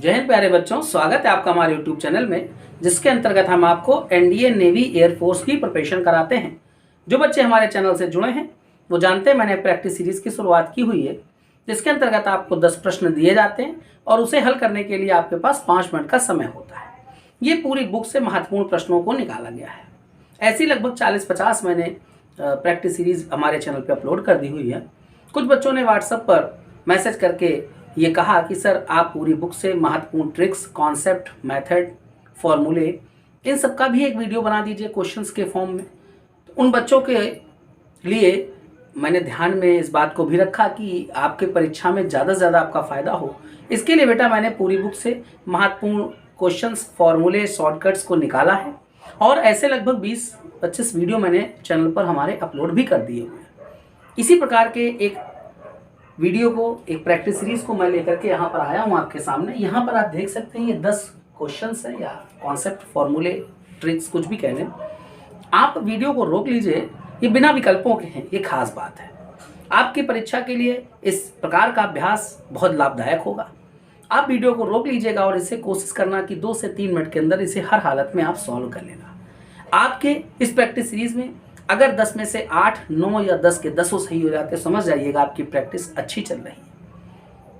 जय हिंद प्यारे बच्चों, स्वागत है आपका हमारे YouTube चैनल में, जिसके अंतर्गत हम आपको एनडीए, नेवी, एयरफोर्स की प्रिपरेशन कराते हैं। जो बच्चे हमारे चैनल से जुड़े हैं वो जानते हैं मैंने प्रैक्टिस सीरीज की शुरुआत की हुई है, जिसके अंतर्गत आपको 10 प्रश्न दिए जाते हैं और उसे हल करने के लिए आपके पास 5 मिनट का समय होता है। ये पूरी बुक से महत्वपूर्ण प्रश्नों को निकाला गया है। ऐसी लगभग 40-50 मैंने प्रैक्टिस सीरीज हमारे चैनल पर अपलोड कर दी हुई है। कुछ बच्चों ने व्हाट्सएप पर मैसेज करके ये कहा कि सर आप पूरी बुक से महत्वपूर्ण ट्रिक्स, कॉन्सेप्ट, मेथड, फॉर्मूले इन सब का भी एक वीडियो बना दीजिए क्वेश्चंस के फॉर्म में। तो उन बच्चों के लिए मैंने ध्यान में इस बात को भी रखा कि आपके परीक्षा में ज़्यादा से ज़्यादा आपका फ़ायदा हो। इसके लिए बेटा मैंने पूरी बुक से महत्वपूर्ण क्वेश्चंस, फॉर्मूले, शॉर्टकट्स को निकाला है और ऐसे लगभग 20-25 वीडियो मैंने चैनल पर हमारे अपलोड भी कर दिए हुए हैं। इसी प्रकार के एक वीडियो को, एक प्रैक्टिस सीरीज को मैं लेकर के यहाँ पर आया हूँ आपके सामने। यहाँ पर आप देख सकते हैं ये 10 क्वेश्चंस हैं या कॉन्सेप्ट, फॉर्मूले, ट्रिक्स, कुछ भी कह लें। आप वीडियो को रोक लीजिए, ये बिना विकल्पों के हैं, ये खास बात है। आपकी परीक्षा के लिए इस प्रकार का अभ्यास बहुत लाभदायक होगा। आप वीडियो को रोक लीजिएगा और इसे कोशिश करना कि 2 से 3 मिनट के अंदर इसे हर हालत में आप सॉल्व कर लेना। आपके इस प्रैक्टिस सीरीज में अगर 10 में से 8, 9 या 10 के 10 सही हो जाते हैं, समझ जाइएगा आपकी प्रैक्टिस अच्छी चल रही है।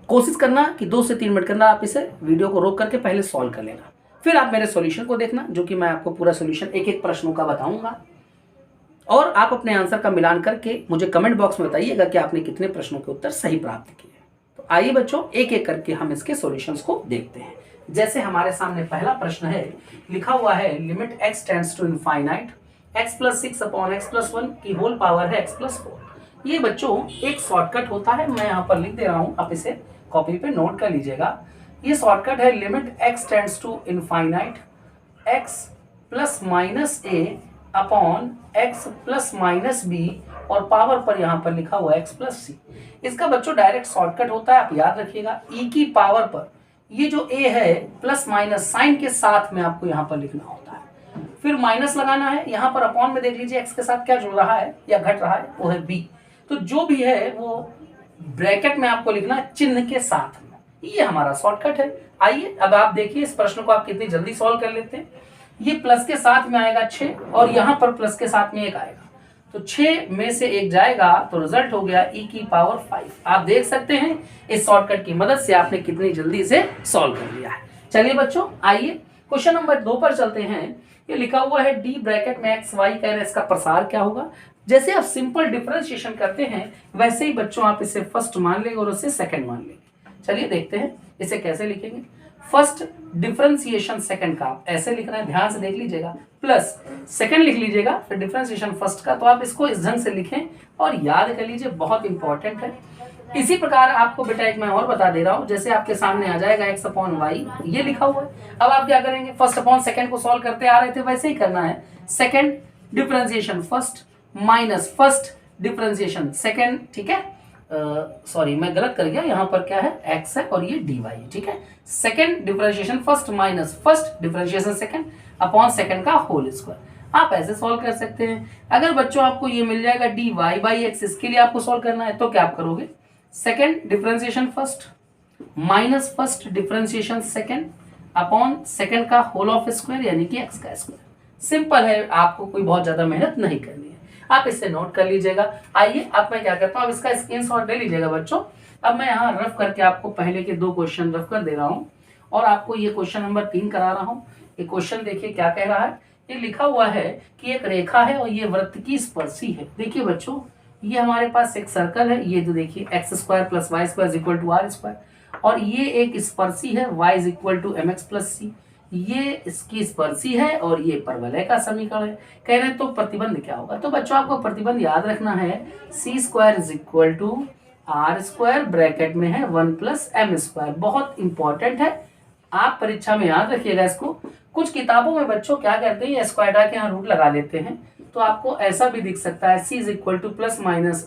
कोशिश करना कि 2 से 3 मिनट के अंदर आप इसे वीडियो को रोक करके पहले सॉल्व कर लेना, फिर आप मेरे सॉल्यूशन को देखना, जो कि मैं आपको पूरा सॉल्यूशन एक एक प्रश्नों का बताऊंगा और आप अपने आंसर का मिलान करके मुझे कमेंट बॉक्स में बताइएगा कि आपने कितने प्रश्नों के उत्तर सही प्राप्त किए। तो आइए बच्चों, एक एक करके हम इसके सॉल्यूशंस को देखते हैं। जैसे हमारे सामने पहला प्रश्न है, लिखा हुआ है limit x tends to infinite x + 6 upon x + 1 की होल पावर है x + 4। ये बच्चों एक शॉर्टकट होता है, मैं यहाँ पर लिख दे रहा हूँ, आप इसे कॉपी पे नोट कर लीजिएगा। ये शॉर्टकट है limit x tends to infinite x ± a upon x ± b और पावर पर यहाँ पर लिखा हुआ है x + c। इसका बच्चों डायरेक्ट शॉर्टकट होता है, आप याद रखिएगा। e की पावर पर ये जो a है प्लस माइनस साइन के साथ में आपको यहाँ पर लिखना होता है, फिर माइनस लगाना है। यहाँ पर अपॉन में देख लीजिए x के साथ क्या जुड़ रहा है या घट रहा है, वो है b। तो जो भी है वो ब्रैकेट में आपको लिखना है चिन्ह के साथ में। ये हमारा शॉर्टकट है। आइए अब आप देखिए इस प्रश्न को आप कितनी जल्दी सॉल्व कर लेते हैं। ये प्लस के साथ में आएगा 6 और यहाँ पर प्लस के साथ में 1 आएगा, तो 6 में से 1 जाएगा तो रिजल्ट हो गया e की पावर 5। आप देख सकते हैं इस शॉर्टकट की मदद से आपने कितनी जल्दी इसे सॉल्व कर लिया है। चलिए बच्चों, आइए क्वेश्चन नंबर 2 पर चलते हैं। ये लिखा हुआ है d ब्रैकेट में x y कह रहे, इसका प्रसार क्या होगा। जैसे आप सिंपल डिफरेंशिएशन करते हैं वैसे ही बच्चों आप इसे फर्स्ट मान लेंगे और इसे सेकंड मान लेंगे। चलिए देखते हैं इसे कैसे लिखेंगे। फर्स्ट डिफरेंशिएशन सेकंड का आप ऐसे लिखना है, ध्यान से देख लीजिएगा, प्लस सेकंड लिख लीजिएगा, फिर डिफरेंशिएशन फर्स्ट का। तो आप इसको इस ढंग से लिखें और याद कर लीजिए, बहुत इंपॉर्टेंट है। इसी प्रकार आपको बेटा एक मैं और बता दे रहा हूं, जैसे आपके सामने आ जाएगा x अपॉन वाई, ये लिखा हुआ है। अब आप क्या करेंगे, फर्स्ट अपॉन सेकंड को सॉल्व करते आ रहे थे वैसे ही करना है। Second differentiation first minus first differentiation second, ठीक है। सॉरी मैं गलत कर गया, यहाँ पर क्या है x है और ये dy, ठीक है। Second differentiation first minus first differentiation second upon second का होल स्क्वायर। आप ऐसे सॉल्व कर सकते हैं। अगर बच्चों आपको ये मिल जाएगा dy/x, इसके लिए आपको सॉल्व करना है तो क्या आप करोगे, second differentiation first minus first differentiation second upon second का होल ऑफ स्क्वायर यानी कि x का स्क्वायर। सिंपल है, आपको कोई बहुत ज्यादा मेहनत नहीं करनी है, आप इसे नोट कर लीजिएगा। आइए अब मैं क्या करता हूँ, अब इसका स्क्रीनशॉट ले लीजिएगा बच्चों। अब मैं यहाँ रफ करके आपको पहले के 2 क्वेश्चन रफ कर दे रहा हूँ और आपको ये क्वेश्चन नंबर 3 करा रहा हूँ। ये क्वेश्चन देखिए क्या कह रहा है। ये लिखा हुआ है कि एक रेखा है और ये वृत्त की स्पर्शी है। देखिए बच्चों, ये हमारे पास एक सर्कल है, ये जो देखिए x² + y² = r², और ये एक स्पर्शी है y = mx + c। ये इसकी स्पर्शी है और ये परवलय का समीकरण है। कह रहे हैं तो प्रतिबंध क्या होगा। तो बच्चों आपको प्रतिबंध याद रखना है, c² = r² ब्रैकेट में है 1 + m²। बहुत इंपॉर्टेंट है, आप परीक्षा में याद रखिएगा इसको। कुछ किताबों में बच्चों क्या करते हैं, स्क्वायर के यहाँ रूट लगा लेते हैं, तो आपको ऐसा भी दिख सकता है, c =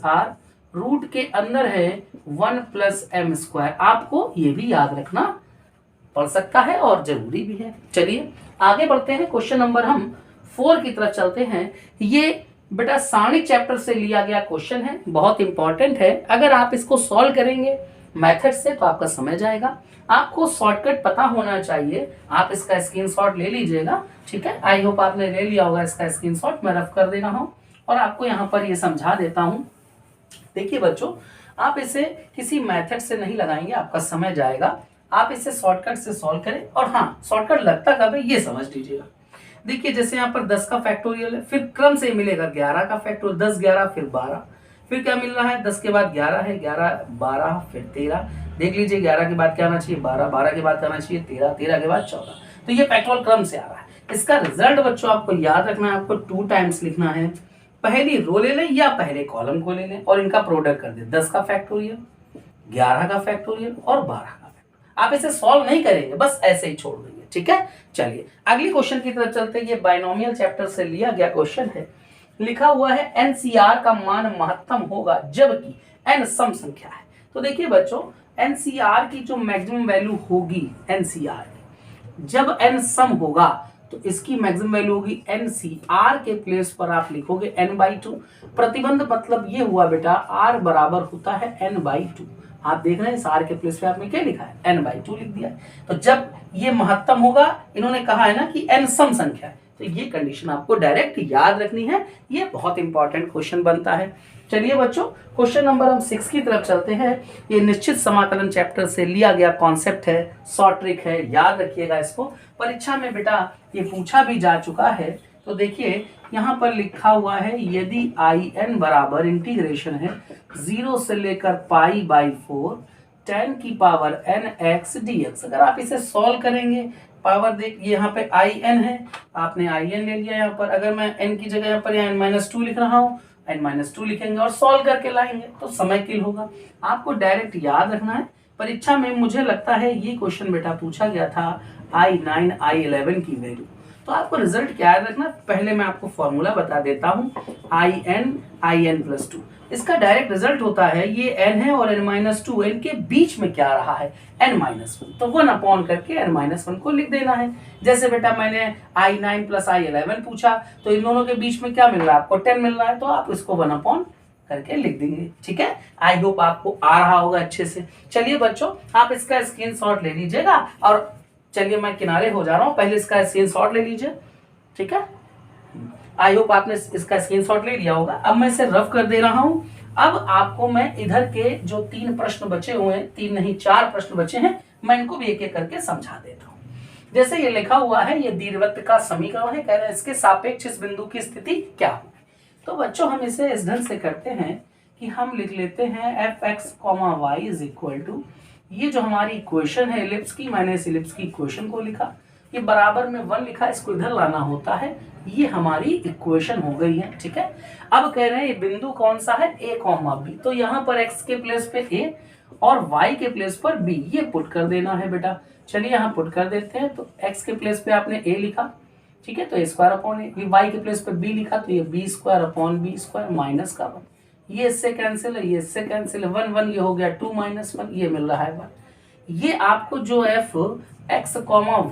±r, रूट के अंदर है 1 + m²। आपको ये भी याद रखना पड़ सकता है और जरूरी भी है। चलिए आगे बढ़ते हैं, क्वेश्चन नंबर हम 4 की तरफ चलते हैं। ये बेटा सारणी चैप्टर से लिया गया क्वेश्चन है, बहुत इंपॉर्टेंट है। अगर आप इसको सॉल्व करेंगे मेथड से तो आपका समय जाएगा। आपको शॉर्टकट पता होना चाहिए, आप इसका स्क्रीनशॉट ले लीजिएगा, ठीक है। आई होप आपने ले लिया होगा इसका स्क्रीनशॉट, मैं रफ कर दे रहा हूँ और आपको यहाँ पर ये समझा देता हूँ। देखिए बच्चों, आप इसे किसी मेथड से नहीं लगाएंगे, आपका समय जाएगा। आप इसे शॉर्टकट से सॉल्व करें। और हाँ, शॉर्टकट लगता कब है ये समझ लीजिएगा। देखिए जैसे यहाँ पर 10 का फैक्टोरियल है, फिर क्रम से मिलेगा 11 का फैक्टोरियल, 10 11 फिर 12, फिर क्या मिल रहा है 10 के बाद 11 है, 11 12 फिर 13। देख लीजिए 11 के बाद क्या आना चाहिए 12, 12 के बाद क्या आना चाहिए 13, 13 के बाद 14। तो ये फैक्टोरियल क्रम से आ रहा है। इसका रिजल्ट बच्चों आपको याद रखना है, आपको 2 टाइम्स लिखना है। पहली रो ले लें या पहले कॉलम को ले लें और इनका प्रोडक्ट कर दें। 10 का फैक्टोरियल, 11 का फैक्टोरियल और 12 का फैक्टोरियल। आप इसे सॉल्व नहीं करेंगे, बस ऐसे ही छोड़ देंगे, ठीक है। चलिए अगली क्वेश्चन की तरफ चलते हैं। ये बाइनोमियल चैप्टर से लिया गया क्वेश्चन है। लिखा हुआ है एनसीआर का मान महत्तम होगा जबकि एन सम संख्या है। तो देखिए बच्चों, एनसीआर की जो मैक्सिमम वैल्यू होगी एनसीआर की, जब एन सम होगा तो इसकी मैक्सिमम वैल्यू होगी एनसीआर के प्लेस पर आप लिखोगे n/2। प्रतिबंध मतलब ये हुआ बेटा r बराबर होता है n/2। आप देख रहे हैं इस r के प्लेस पे आपने क्या लिखा है n/2 लिख दिया। तो जब ये महत्तम होगा, इन्होंने कहा है ना कि n सम संख्या है, तो ये कंडीशन आपको डायरेक्ट याद रखनी है। ये बहुत इंपॉर्टेंट क्वेश्चन बनता है। चलिए बच्चों, क्वेश्चन नंबर हम 6 की तरफ चलते हैं। ये निश्चित समाकलन चैप्टर से लिया गया कॉन्सेप्ट है, शॉर्ट ट्रिक है, याद रखिएगा इसको। परीक्षा में बेटा ये पूछा भी जा चुका है। तो देखिए यहाँ पर लिखा हुआ है यदि आई एन बराबर इंटीग्रेशन है 0 से लेकर π/4 tan की पावर nx dx। अगर आप इसे सॉल्व करेंगे, पावर देख यहाँ पे आई एन है, आपने आई एन ले लिया। यहाँ पर अगर मैं n की जगह यहाँ पर n-2 लिख रहा हूँ, n-2 लिखेंगे और सॉल्व करके लाएंगे तो समय किल होगा। आपको डायरेक्ट याद रखना है। परीक्षा में मुझे लगता है ये क्वेश्चन बेटा पूछा गया था I9 I11 की वैल्यू। तो आपको रिजल्ट क्या याद रखना, पहले मैं आपको फॉर्मूला बता देता हूँ। IN+2 इसका डायरेक्ट रिजल्ट होता है, ये n है और n-2, n के बीच में क्या रहा है n-1, तो 1 अपॉन करके n-1 को लिख देना है। जैसे बेटा मैंने I9 + I11 पूछा, तो इन दोनों के बीच में क्या मिल रहा है आपको 10 मिल रहा है, तो आप इसको 1 अपॉन करके लिख देंगे, ठीक है। आई होप आपको आ रहा होगा अच्छे से। चलिए बच्चों, आप इसका स्क्रीनशॉट ले लीजिएगा और चलिए मैं किनारे हो जा रहा हूँ, पहले इसका स्क्रीनशॉट ले लीजिए, ठीक है। आई होप आपने इसका स्क्रीनशॉट ले लिया होगा। अब मैं इसे रफ कर दे रहा हूं। अब आपको मैं इधर के जो 3 प्रश्न बचे हुए हैं, 3 नहीं 4 प्रश्न बचे हैं, मैं इनको भी एक एक करके समझा देता हूं। जैसे ये लिखा हुआ है, ये दीर्घवृत्त का समीकरण है, कह रहे हैं इसके सापेक्ष इस बिंदु की स्थिति क्या होगी। तो बच्चों हम इसे इस ढंग से करते हैं कि हम लिख लेते हैं fx, y = ये जो हमारी इक्वेशन है एलिप्स की, मैंने इस एलिप्स की इक्वेशन को लिखा, ये बराबर में 1 लिखा, इसको इधर लाना होता है। ये हमारी इक्वेशन हो गई है, ठीक है। अब कह रहे हैं ये बिंदु कौन सा है a, b। तो यहाँ पर x के प्लेस पे a और y के प्लेस पर b, ये पुट कर देना है बेटा। चलिए यहाँ पुट कर देते हैं। तो x के प्लेस पे आपने a लिखा, ठीक है, तो a² अपॉन a। y के प्लेस पे b लिखा, तो ये b² अपॉन b² माइनस का 1। ये इससे कैंसिल है, ये इससे कैंसिल है, 1 1 ये हो गया 2 - 1, ये मिल रहा है 1। ये आपको जो fx,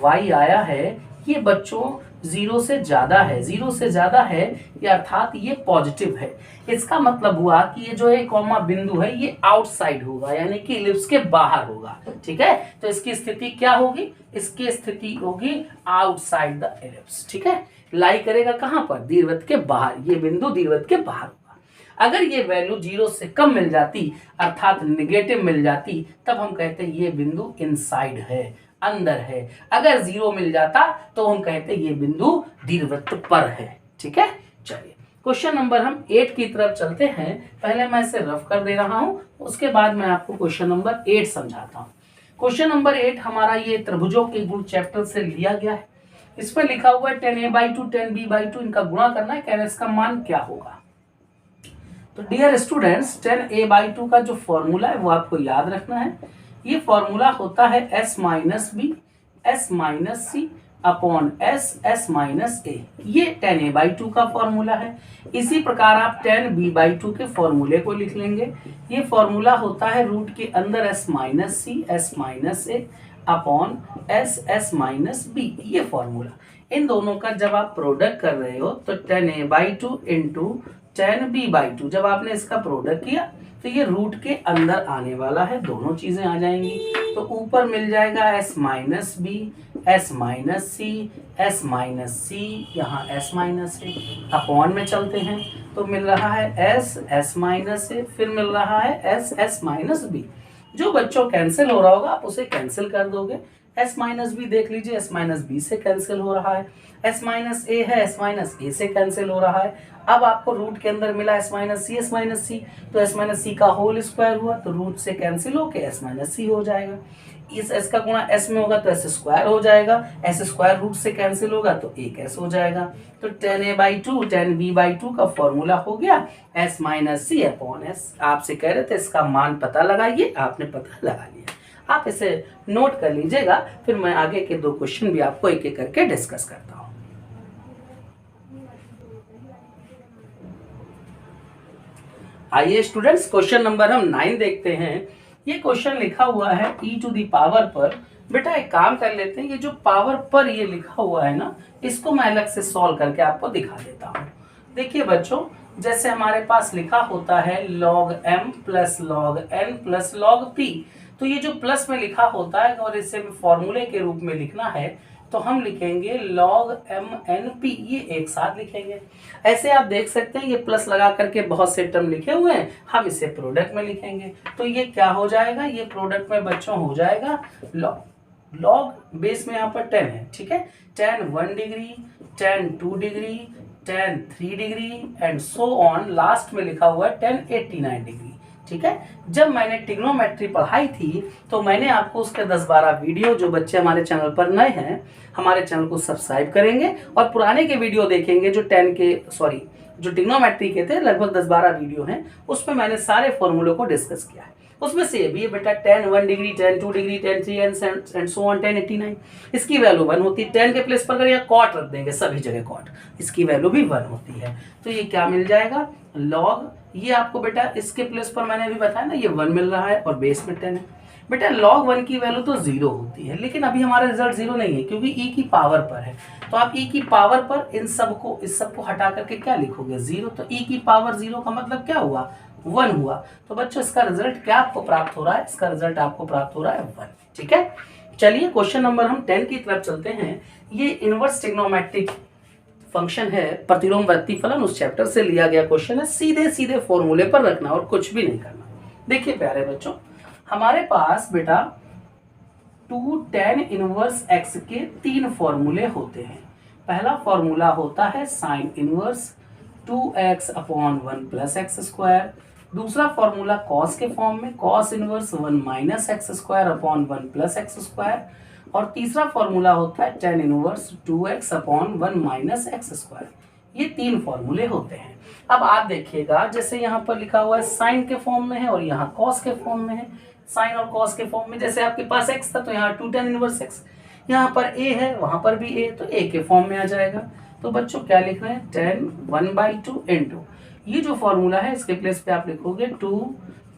y आया है, ये बच्चों 0 से ज्यादा है, 0 से ज्यादा है, ये अर्थात ये पॉजिटिव है। इसका मतलब हुआ कि ये जो है कॉमा बिंदु है, ये आउटसाइड होगा, यानी कि इलिप्स के बाहर होगा, ठीक है। तो इसकी स्थिति क्या होगी, इसकी स्थिति होगी आउटसाइड द इलिप्स, ठीक है। लाई करेगा कहां पर, दीर्घवृत्त के बाहर, ये बिंदु दीर्घवृत्त के बाहर होगा। अगर ये वैल्यू 0 से कम मिल जाती, अर्थात नेगेटिव मिल जाती, तब हम कहते हैं ये बिंदु इनसाइड है, अंदर है। अगर 0 मिल जाता तो हम कहते ये बिंदु दीर्घवृत्त पर है, ठीक है। चलिए क्वेश्चन नंबर हम 8 की तरफ चलते हैं। पहले मैं इसे रफ कर दे रहा हूं, उसके बाद मैं आपको क्वेश्चन नंबर 8 समझाता हूं। क्वेश्चन नंबर 8 हमारा ये त्रिभुजों के गुण चैप्टर से लिया गया है। इस पर लिखा हुआ है 10a/2 10b/2, इनका गुणा करना है, कह रहे इसका मान क्या होगा। तो डियर स्टूडेंट्स, 10a/2 का जो फॉर्मूला है वो आपको याद रखना है। ये फॉर्मूला होता है s - b s - c upon s a। ये 10a/2 का फॉर्मूला है। इसी प्रकार आप 10b/2 के फॉर्मूले को लिख लेंगे। ये फॉर्मूला होता है रूट के अंदर s - a upon s b। ये फॉर्मूला, इन दोनों का जब आप प्रोडक्ट कर रहे हो तो 10a/2 इंटू 10b/2, जब आपने इसका प्रोडक्ट किया तो ये रूट के अंदर आने वाला है, दोनों चीजें आ जाएंगी। तो ऊपर मिल जाएगा s minus B, s minus C, s minus C, यहाँ s माइनस ए, अपॉन में चलते हैं तो मिल रहा है s माइनस ए, फिर मिल रहा है s माइनस बी। जो बच्चों कैंसिल हो रहा होगा आप उसे कैंसिल कर दोगे। s माइनस बी देख लीजिए, s माइनस बी से कैंसिल हो रहा है, s माइनस ए है, s माइनस ए से कैंसिल हो रहा है। अब आपको रूट के अंदर मिला s माइनस सी, तो s माइनस सी का होल स्क्वायर हुआ तो रूट से कैंसिल होके s माइनस सी हो जाएगा। इस s का गुणा s में होगा तो s स्क्वायर हो जाएगा, s स्क्वायर रूट से कैंसिल होगा तो एक s हो जाएगा। तो 10a/2 10b/2 का फॉर्मूला हो गया s माइनस सी अपॉन s। आपसे कह रहे थे इसका मान पता लगाइए, आपने पता लगा लिया। आप इसे नोट कर लीजिएगा, फिर मैं आगे के 2 क्वेश्चन भी आपको एक एक करके डिस्कस करता हूँ। आइए स्टूडेंट्स, क्वेश्चन नंबर हम 9 देखते हैं। ये क्वेश्चन लिखा हुआ है e टू दी पावर पर। बेटा एक काम कर लेते हैं, ये जो पावर पर ये लिखा हुआ है ना, इसको मैं अलग से सॉल्व करके आपको दिखा देता हूँ। देखिए बच्चों, जैसे हमारे पास लिखा होता है log m plus log n plus log p, तो ये जो प्लस में लिखा होता है और इसे फॉर्मूले के रूप में लिखना है तो हम लिखेंगे log m n p, ये एक साथ लिखेंगे। ऐसे आप देख सकते हैं ये प्लस लगा करके बहुत से टर्म लिखे हुए हैं, हम इसे प्रोडक्ट में लिखेंगे तो ये क्या हो जाएगा, ये प्रोडक्ट में बच्चों हो जाएगा log बेस में यहाँ पर 10 है, ठीक है, tan 1 degree, tan 2 degree, tan 3 degree and so on, last में लिखा हुआ है tan 89 डिग्री। ठीक है, जब मैंने ट्रिग्नोमेट्री पढ़ाई थी तो मैंने आपको उसके 10-12 वीडियो, जो बच्चे हमारे चैनल पर नए हैं हमारे चैनल को सब्सक्राइब करेंगे और पुराने के वीडियो देखेंगे जो जो ट्रिग्नोमेट्री के थे, लगभग 10-12 वीडियो हैं, उसमें मैंने सारे फॉर्मूलों को डिस्कस किया है। उसमें से ये भी है बेटा, tan 1 degree, tan 2 degree, tan 3 and so on, tan 89, इसकी वैल्यू 1 होती है। tan के प्लेस पर अगर यहाँ कॉट रख देंगे, सभी जगह कॉट, इसकी वैल्यू भी 1 होती है। तो ये क्या मिल जाएगा, log, ये आपको बेटा इसके प्लेस पर मैंने अभी बताया ना, ये 1 मिल रहा है और बेस में 10 है। बेटा log 1 की वैल्यू तो 0 होती है, लेकिन अभी हमारा रिजल्ट 0 नहीं है क्योंकि e की पावर पर है। तो आप e की पावर पर इस सब को हटा करके क्या लिखोगे, 0। तो e की पावर 0 का मतलब क्या हुआ, 1 हुआ। तो बच्चों इसका रिजल्ट क्या आपको प्राप्त हो रहा है, इसका रिजल्ट आपको प्राप्त हो रहा है 1। ठीक है, चलिए क्वेश्चन नंबर हम 10 की तरफ चलते हैं। ये इनवर्स ट्रिग्नोमेट्रिक फंक्शन है, प्रतिलोम वृत्ति फलन, उस चैप्टर से लिया गया क्वेश्चन है। सीधे सीधे फॉर्मूले पर रखना और कुछ भी नहीं करना। देखिए प्यारे बच्चों, हमारे पास बेटा 2 tan इनवर्स x के 3 फॉर्मूले होते हैं। पहला फॉर्मूला होता है sine inverse 2x upon 1 plus x square. दूसरा फॉर्मूला कॉस के फॉर्म में cos inverse 1 minus x square upon 1 plus x square. और तीसरा फॉर्मूला होता है tan inverse 2x upon 1 minus x square. ये 3 फॉर्मूले होते हैं। अब आप देखिएगा, जैसे यहाँ पर लिखा हुआ है साइन के फॉर्म में है और यहाँ कॉस के फॉर्म में है। साइन और कॉस के फॉर्म में जैसे आपके पास x था तो यहाँ 2 tan इनवर्स x, यहाँ पर a है वहां पर भी a, तो a के फॉर्म में आ जाएगा। तो बच्चों क्या लिख रहे हैं, tan 1/2 इंटू, ये जो फॉर्मूला है इसके प्लेस पे आप लिखोगे 2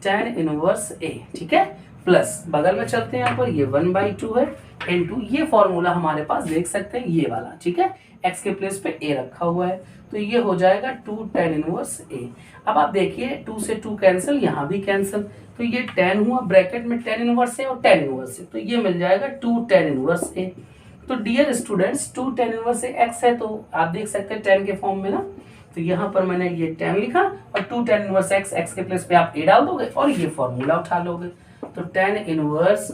tan इनवर्स a, ठीक है, प्लस बगल में चलते हैं, यहाँ पर ये 1/2 है इंटू, ये फॉर्मूला हमारे पास देख सकते हैं ये वाला, ठीक है, x के प्लेस पे a रखा हुआ है तो ये हो जाएगा 2 tan इनवर्स a। अब आप देखिए 2 से 2 कैंसिल, यहाँ भी कैंसिल, तो ये tan हुआ, ब्रैकेट में tan इनवर्स a और tan इनवर्स a, तो ये मिल जाएगा 2 tan इनवर्स a। तो dear students 2 tan inverse a x है, तो आप देख सकते हैं tan के फॉर्म में ना, तो यहाँ पर मैंने ये tan लिखा और 2 tan इनवर्स x के प्लेस पे आप a डाल दोगे और ये फॉर्मूला उठा लोगे। तो tan inverse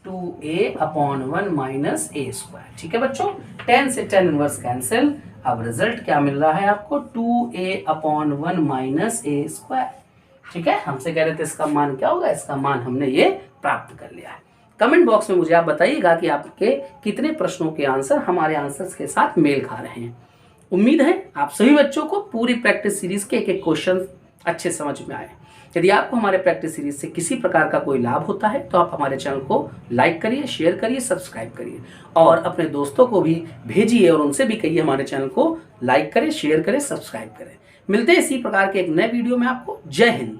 2a upon 1 minus a square. ठीक है बच्चों, tan से tan इनवर्स कैंसिल। अब रिजल्ट क्या मिल रहा है आपको, 2a upon 1 minus a square. ठीक है, हमसे कह रहे थे इसका मान क्या होगा, इसका मान हमने ये प्राप्त कर लिया है। कमेंट बॉक्स में मुझे आप बताइएगा कि आपके कितने प्रश्नों के आंसर हमारे आंसर्स के साथ मेल खा रहे हैं। उम्मीद है आप सभी बच्चों को पूरी प्रैक्टिस सीरीज के एक एक क्वेश्चन अच्छे समझ में आए। यदि आपको हमारे प्रैक्टिस सीरीज से किसी प्रकार का कोई लाभ होता है तो आप हमारे चैनल को लाइक करिए, शेयर करिए, सब्सक्राइब करिए और अपने दोस्तों को भी भेजिए और उनसे भी कहिए हमारे चैनल को लाइक करें, शेयर करें, सब्सक्राइब करें। मिलते हैं इसी प्रकार के एक नए वीडियो में आपको। जय हिंद।